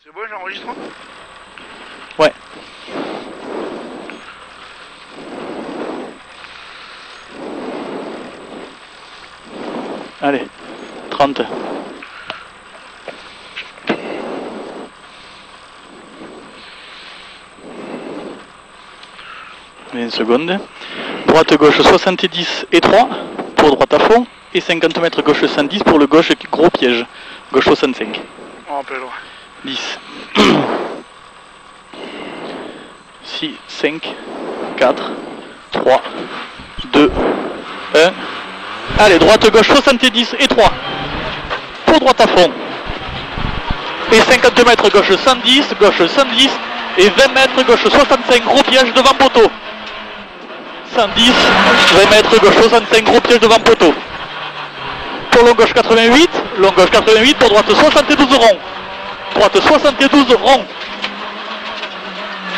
C'est bon, j'enregistre? Ouais. Allez, 30. Une seconde. Droite gauche 70 et 3 pour droite à fond et 50 mètres gauche 110 pour le gauche gros piège. Gauche 65. Oh, un peu loin. 10. 6, 5, 4, 3, 2, 1. Allez, droite gauche 70 et 3 pour droite à fond. Et 50 mètres gauche 110, gauche 110 et 20 mètres gauche 65 gros piège devant poteau. 110, 20 mètres gauche 65 gros piège devant poteau. Pour long gauche 88 pour droite 72 rond. Droite 72 rond.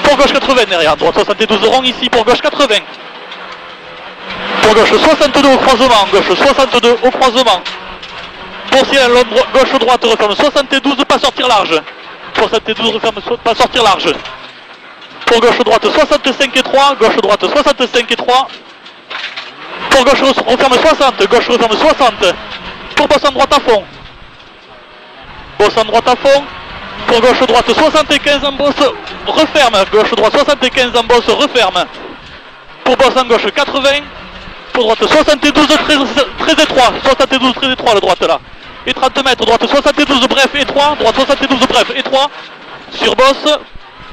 Pour gauche 80 derrière, droite 72 rond ici pour gauche 80. Pour gauche 62 au croisement, gauche 62 au croisement. Pour ciel gauche droite referme 72, pas sortir large. 72 referme pas sortir large. Pour gauche droite 65 et 3, gauche droite 65 et 3. Pour gauche referme 60, gauche referme 60. Pour bosse en droite à fond. Bosse en droite à fond. Pour gauche droite 75 en bosse referme. Gauche droite 75 en bosse referme. Pour bosse en gauche 80. Pour droite 72 très étroit. 72 très étroit la droite là. Et 30 mètres, droite 72 bref étroit. Droite 72 bref étroit. Sur bosse.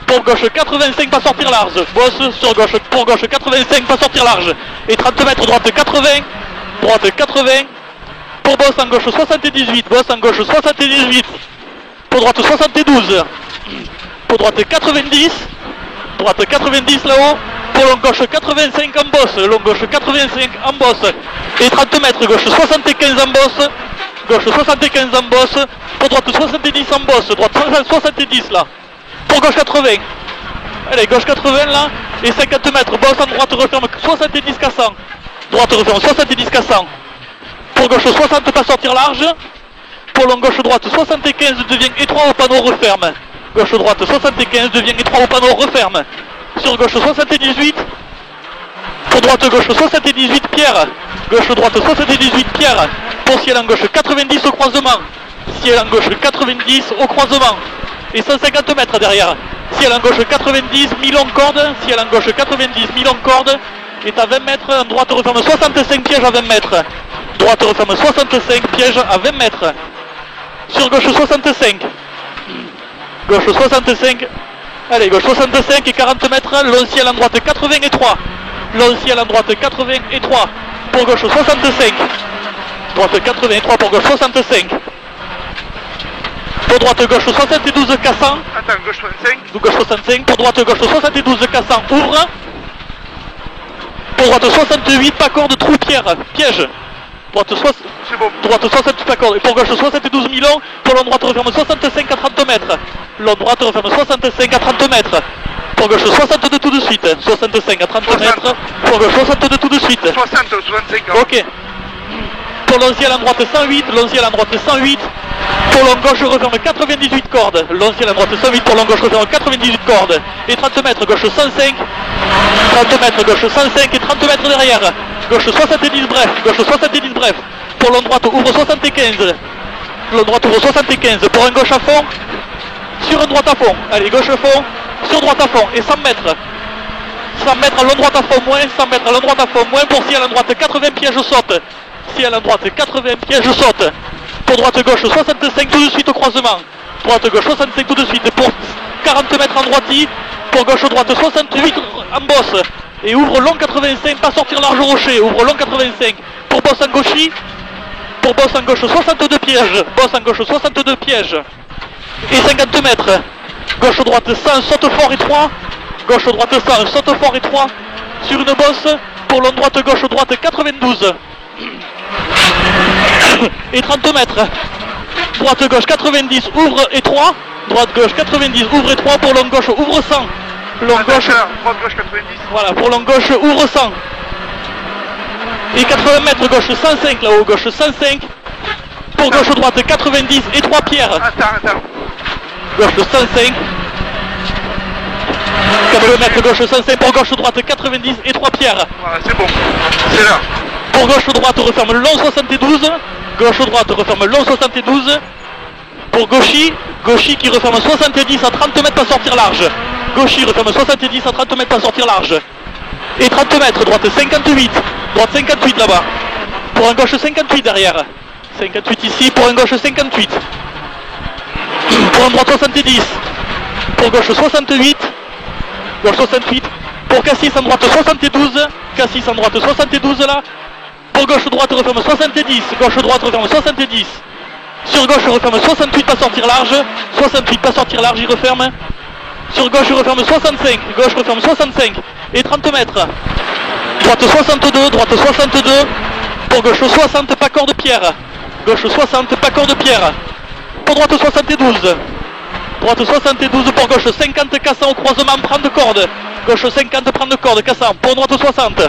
Pour gauche 85 pas sortir large. Bosse sur gauche pour gauche 85 pas sortir large. Et 30 mètres droite 80. Droite 80. Pour bosse en gauche 78. Bosse en gauche 78. Pour droite 72. Pour droite 90. Droite 90 là-haut. Pour long gauche 85 en bosse. Long gauche 85 en bosse. Et 30 mètres gauche 75 en bosse. Gauche 75 en bosse. Pour droite 70 en bosse. Droite 70 là. Pour gauche 80. Allez, gauche 80 là. Et 50 mètres. Bosse en droite referme 70 cassant. Droite referme 70 cassant. Pour gauche 60 pas sortir large. Pour long gauche droite 75 devient étroit au panneau referme. Gauche droite 75 devient étroit au panneau referme. Sur gauche 78. Pour droite gauche 78 pierre. Gauche droite 78 pierre. Pour ciel en gauche 90 au croisement. Ciel en gauche 90 au croisement. Et 150 mètres derrière. Ciel en gauche 90, 1000 en corde. Ciel en gauche 90, 1000 en corde. Et à 20 mètres, en droite referme 65 pièges à 20 mètres. Droite referme 65 pièges à 20 mètres. Sur gauche 65. Gauche 65. Allez, gauche 65 et 40 mètres. Long ciel en droite 80 et 3. Long ciel en droite 80 et 3. Pour gauche 65. Droite 83 pour gauche 65. Pour droite gauche 72 cassant. Attends, gauche 65. Gauche 65. Pour droite gauche 72 cassant. Ouvre. Pour droite 68 pas corde trou pierre. Piège. Droite 68 pas corde. Et pour gauche 72 milons. Pour long droite referme 65 à 30 mètres. Long droite referme 65 à 30 mètres. Pour gauche 62 tout de suite. 65 à 30 60. mètres. Pour gauche 62 tout de suite. 60 ou 65 ans. Ok. Pour long ciel en droite 108. Long ciel en droite 108. Pour long gauche referme 98 cordes. Long ciel en droite 108. Pour long gauche referme 98 cordes. Et 30 mètres gauche 105. 30 mètres gauche 105 et 30 mètres derrière. Gauche 70 bref. Gauche 70 bref. Pour long droite ouvre 75. Long droite ouvre 75. Pour un gauche à fond. Sur un droite à fond. Allez, gauche à fond. Sur droite à fond. Et 100 mètres. 100 mètres à long droite à fond moins. 100 mètres à long droite à fond moins. Pour ciel en droite 80 pièges saute. Ciel en droite 80 pièges saute. Pour droite gauche 65 tout de suite au croisement. Droite gauche 65 tout de suite. Pour 40 mètres en droite. Pour gauche droite 68 en bosse. Et ouvre long 85, pas sortir large rocher. Ouvre long 85. Pour bosse en gauchis. Pour bosse en gauche 62 pièges. Bosse en gauche 62 pièges. Et 50 mètres. Gauche droite 100, saute fort étroit. Gauche droite 100, saute fort étroit. Sur une bosse. Pour long droite gauche droite 92. Et 30 mètres. Droite gauche 90, ouvre étroit. Droite gauche 90, ouvre étroit. Pour long gauche, ouvre 100. Long gauche. Droite gauche 90. Voilà, pour long gauche, ouvre 100. Et 80 mètres gauche 105 là-haut, gauche 105. Pour gauche droite 90 et 3 pierres. Attends. gauche 105. Camélomètre gauche 105 pour gauche droite 90 et 3 pierres. Voilà, c'est bon. C'est là. Pour gauche droite referme long 72. Gauche droite referme long 72. Pour gauchy, gauchy qui referme 70 à 30 mètres pas sortir large. Gauchy referme 70 à 30 mètres pas sortir large. Et 30 mètres, droite 58. Droite 58 là-bas. Pour un gauche 58 derrière. 58 ici, pour un gauche 58. Pour un droite 70. Pour gauche 68. Gauche 68. Pour Cassis en droite 72. Cassis en droite 72 là. Pour gauche droite referme 70. Gauche droite referme 70. Sur gauche referme 68 pas sortir large. 68 pas sortir large, il referme. Sur gauche referme 65. Gauche referme 65. Et 30 mètres. Droite 62. Droite 62. Pour gauche 60 pas corps de pierre. Gauche 60 pas corps de pierre. Pour droite 72. Droite 72 pour gauche 50 cassant au croisement, prendre de corde. Gauche 50 prendre de corde, cassant. Pour droite 60.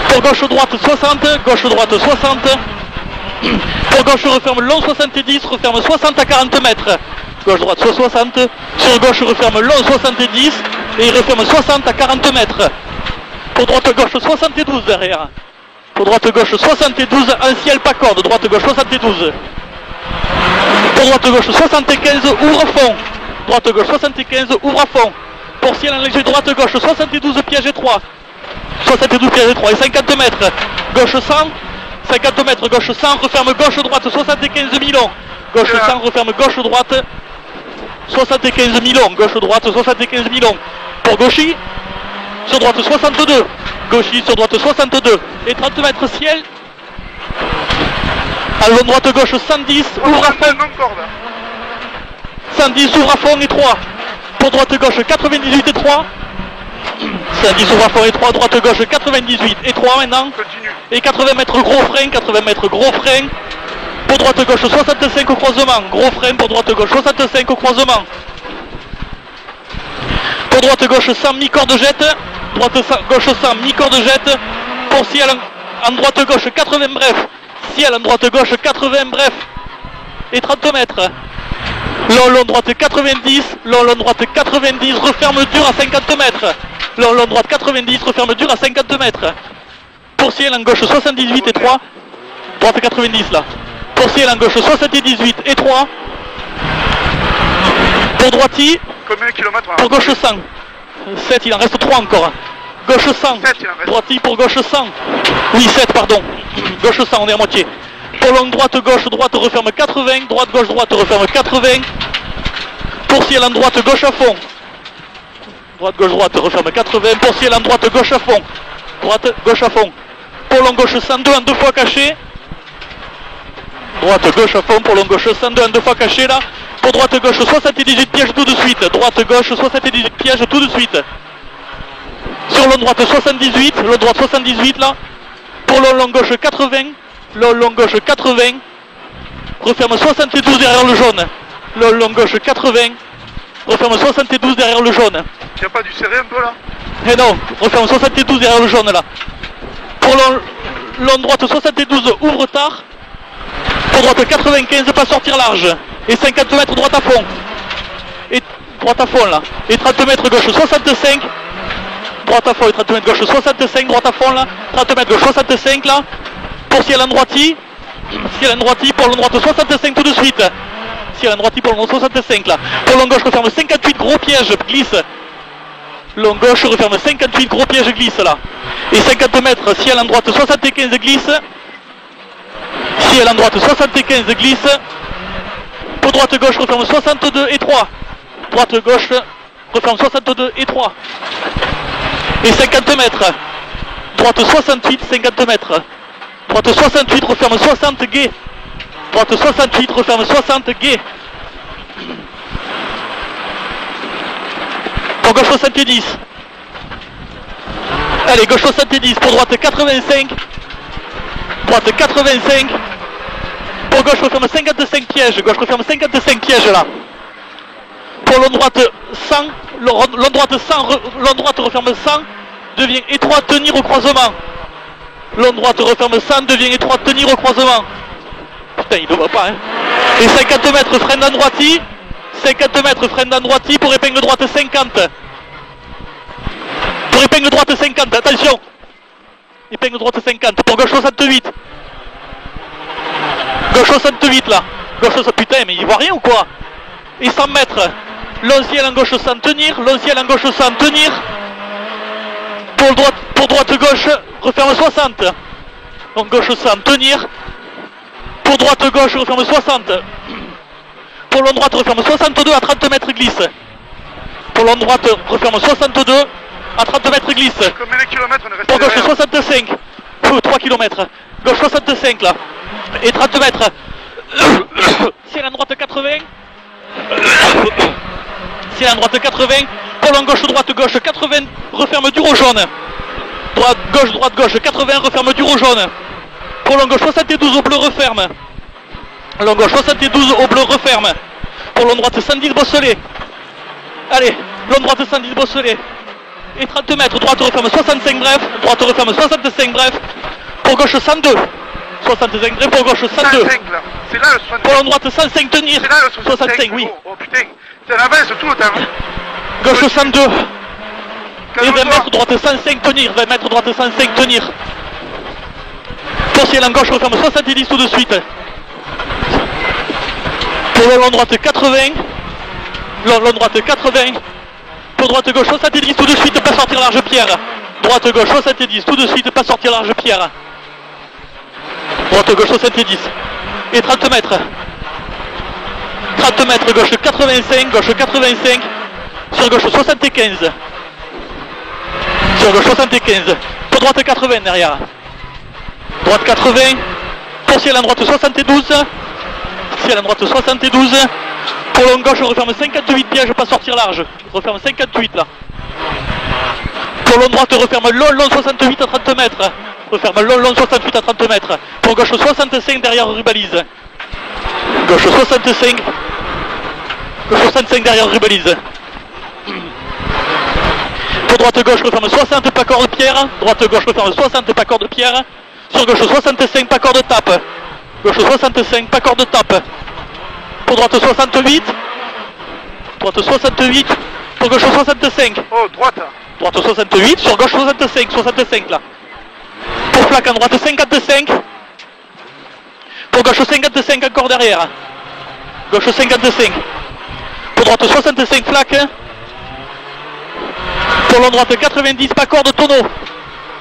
Pour gauche droite 60. Gauche droite 60. Pour gauche referme long 70. Referme 60 à 40 mètres. Gauche droite 60. Sur gauche referme long 70. Et il referme 60 à 40 mètres. Pour droite gauche 72 derrière. Pour droite gauche 72. Un ciel pas corde. Droite gauche 72. Pour droite gauche 75, ouvre fond. Droite gauche 75, ouvre à fond. Pour ciel en léger, droite gauche 72, piège et 3. 72 piège et 3 et 50 mètres. Gauche 100, 50 mètres, gauche 100, referme gauche droite 75 milons. Gauche 100, referme gauche droite 75 milons. Gauche droite 75 milons. Pour gauchy, sur droite 62. Gauchy sur droite 62. Et 30 mètres ciel. Allons droite gauche 110, ouvre à fond. 110 ouvre à fond et 3. Pour droite gauche 98 et 3. 110 ouvre à fond et 3. Droite gauche 98 et 3 maintenant. Continue. Et 80 mètres gros frein, 80 mètres gros frein. Pour droite gauche 65 au croisement. Gros frein pour droite gauche 65 au croisement. Pour droite gauche 100 mi-corde jette. Droite gauche 100 mi-corde jette. Pour ciel en droite gauche 80 bref. Ciel en droite gauche 80 bref. Et 30 mètres. Long droite 90. Long droite 90. Referme dur à 50 mètres. Long droite 90. Referme dur à 50 mètres. Pour ciel en gauche 78 et 3. Droite 90 là. Pour ciel en gauche 78 et 3. Pour droiti. Combien de kilomètres là? Pour gauche 100. 7, il en reste 3 encore. Gauche 100. 7, il en reste. Droiti pour gauche 100. Oui, 7, pardon. Gauche 100, on est à moitié. Pour longue droite, gauche, droite, referme 80. Droite, gauche, droite, referme 80. Pour ciel en droite, gauche à fond. Droite, gauche, droite, referme 80. Pour ciel en droite, gauche à fond. Droite, gauche à fond. Pour long gauche 102 en 2 fois caché. Droite, gauche à fond. Pour long gauche 102 en 2 fois caché là. Pour droite, gauche 78 pièges tout de suite. Droite, gauche 78 pièges tout de suite. Sur long droite 78. Long droite 78 là. Pour long gauche 80. Long gauche 80. Referme 72 derrière le jaune. Long gauche 80. Referme 72 derrière le jaune. Il n'y a pas du serré un peu là? Eh non, referme 72 derrière le jaune là. Pour long droite 72, ouvre tard. Pour droite 95, pas sortir large. Et 50 mètres droite à fond. Et droite à fond là. Et 30 mètres gauche 65. Droite à fond et 30 mètres gauche 65, droite à fond là. 30 mètres gauche 65 là. Pour ciel en droiti. Ciel en droiti pour long droite 65 tout de suite. Ciel en droiti pour long 65 là. Pour long gauche referme 58, gros piège, glisse. Long gauche referme 58, gros piège, glisse là. Et 50 mètres, ciel en droite 75 glisse. Ciel en droite 75 glisse. Pour droite gauche referme 62 et 3. Droite gauche referme 62 et 3. Et 50 mètres. Droite 68, 50 mètres. Droite 68 referme 60 guet. Droite 68 referme 60 guet. Pour gauche 70. Allez, gauche 70. Pour droite 85. Droite 85. Pour gauche referme 55 pièges. Gauche referme 55 pièges là. Pour long droite 100. Long droite 100. Long droite referme 100. Devient étroit, tenir au croisement. Long droite referme 100. Devient étroit, tenir au croisement. putain, il ne voit pas, hein. Et 50 mètres, freine dans droiti. 50 mètres, freine dans droiti pour épingle droite 50. Pour épingle droite 50, attention. Épingle droite 50, pour gauche 68. Gauche 68 là. Gauche 68, putain, mais il voit rien ou quoi? Et 100 mètres. Long ciel en gauche sans tenir, long ciel en gauche sans tenir. Pour droite gauche, referme 60. Donc gauche sans tenir. Pour droite gauche, referme 60. Pour long droite, referme 62 à 30 mètres glisse. Pour long droite, referme 62 à 30 mètres glisse. Combien de kilomètres on est resté Pour gauche derrière? 65. 3 km. Gauche 65 là. Et 30 mètres. Ciel en droite 80. Ciel en droite 80. Pour long gauche, droite, gauche 80. Referme dur au jaune. Droite, gauche 80. Referme dur au jaune. Pour long gauche 72 au bleu, referme. Long gauche 72 au bleu, referme. Pour long droite 110 bosselé. Allez, long droite 110 bosselé. Et 30 mètres, droite referme 65 bref. Droite referme 65 bref. Pour gauche 102. 65 bref, pour gauche 102. 65 là. C'est là le 65. Pour long droite 105 tenir. C'est là le 65, oui. Oh putain. C'est la baisse tout le temps. Gauche 102. Et 20 Calme-toi. mètres, droite 105 tenir. 20 mètres, droite 105 tenir. Pour ciel en gauche referme 70 tout de suite. Pour le long droite 80. Long droite 80. Pour droite gauche 70 tout de suite, pas sortir large pierre. Droite gauche 70 tout de suite, pas sortir large pierre. Droite gauche 70. Et 30 mètres. 30 mètres, gauche 85, gauche 85. Sur gauche 75. Sur gauche 75. Pour droite 80 derrière. Droite 80. Pour ciel en droite 72. Ciel en droite 72. Pour long gauche, referme 58 pièges, pas sortir large. Referme 58 là. Pour long droite, referme long 68 à 30 mètres. Referme long 68 à 30 mètres. Pour gauche 65 derrière rubalise. Gauche 65. Gauche 65 derrière rubalise. Pour droite gauche, referme 60 pas corde pierre. Droite gauche, referme 60 pas corde pierre. Sur gauche 65 pas corde tape. Gauche 65 pas corde tape. Pour droite 68. Droite 68. Pour gauche 65. Oh, droite. Droite 68. Sur gauche 65. 65 là. Pour plaque en droite 55. Pour gauche 55 encore derrière. Gauche 55. Pour droite 65 plaque. Pour long droite 90 pas corde tonneau.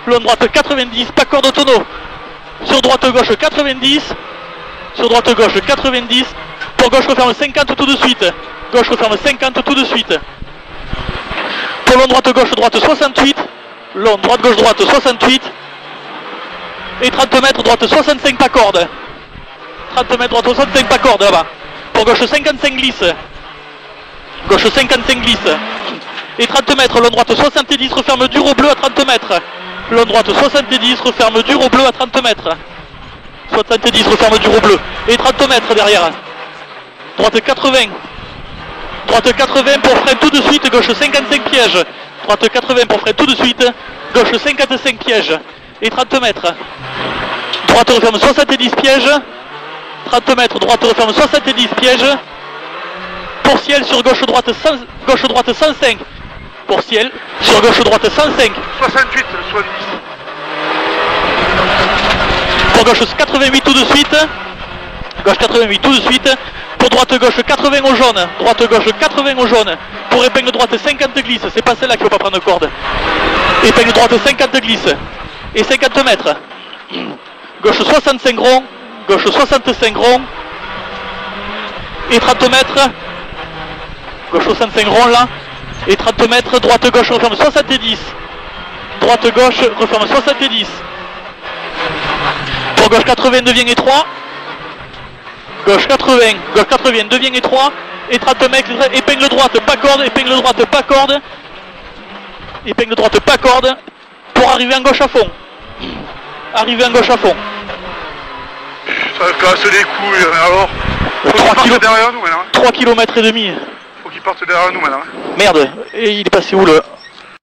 Long droite 90 pas corde tonneau. Sur droite gauche 90. Sur droite gauche 90. Pour gauche referme 50 tout de suite. Gauche referme 50 tout de suite. Pour long droite gauche droite 68. Long droite gauche droite 68. Et 30 mètres droite 65 pas corde. 30 mètres droite 65 pas corde là-bas. Pour gauche 55 glisse. Gauche 55 glisse. Et 30 mètres long droite 70 referme dur au bleu à 30 mètres. Long droite 70 referme dur au bleu à 30 mètres. 70 referme dur au bleu. Et 30 mètres derrière. Droite 80. Droite 80 pour frein tout de suite. Gauche 55 pièges. Droite 80 pour frein tout de suite. Gauche 55 pièges. Et 30 mètres. Droite referme 70 pièges. 30 mètres. Droite referme 70 pièges. Pour ciel sur gauche droite 105. Pour ciel sur gauche droite 105. 68, le 70. Pour gauche 88 tout de suite. Gauche 88 tout de suite. Pour droite gauche 80 au jaune. Droite gauche 80 au jaune. Pour épingle droite 50 glisse. C'est pas celle-là qu'il faut pas prendre corde. Épingle droite 50 glisse. Et 50 mètres. Gauche 65 rond. Gauche 65 rond. Et 30 mètres. Gauche 65 rond là. Et 30 mètres. Droite gauche referme 70. Droite gauche referme 70. Pour gauche 80 devient étroit. Gauche 80 devient étroit. Et 30 mètres, épingle droite, pas corde, épingle droite, pas corde. Épingle droite, pas corde. Pour arriver en gauche à fond. Arriver en gauche à fond. Ça casse les couilles, alors. Faut qu'il 3 parte derrière nous maintenant. 3 km et demi. Faut qu'il parte derrière nous maintenant. Merde, et il est passé où le...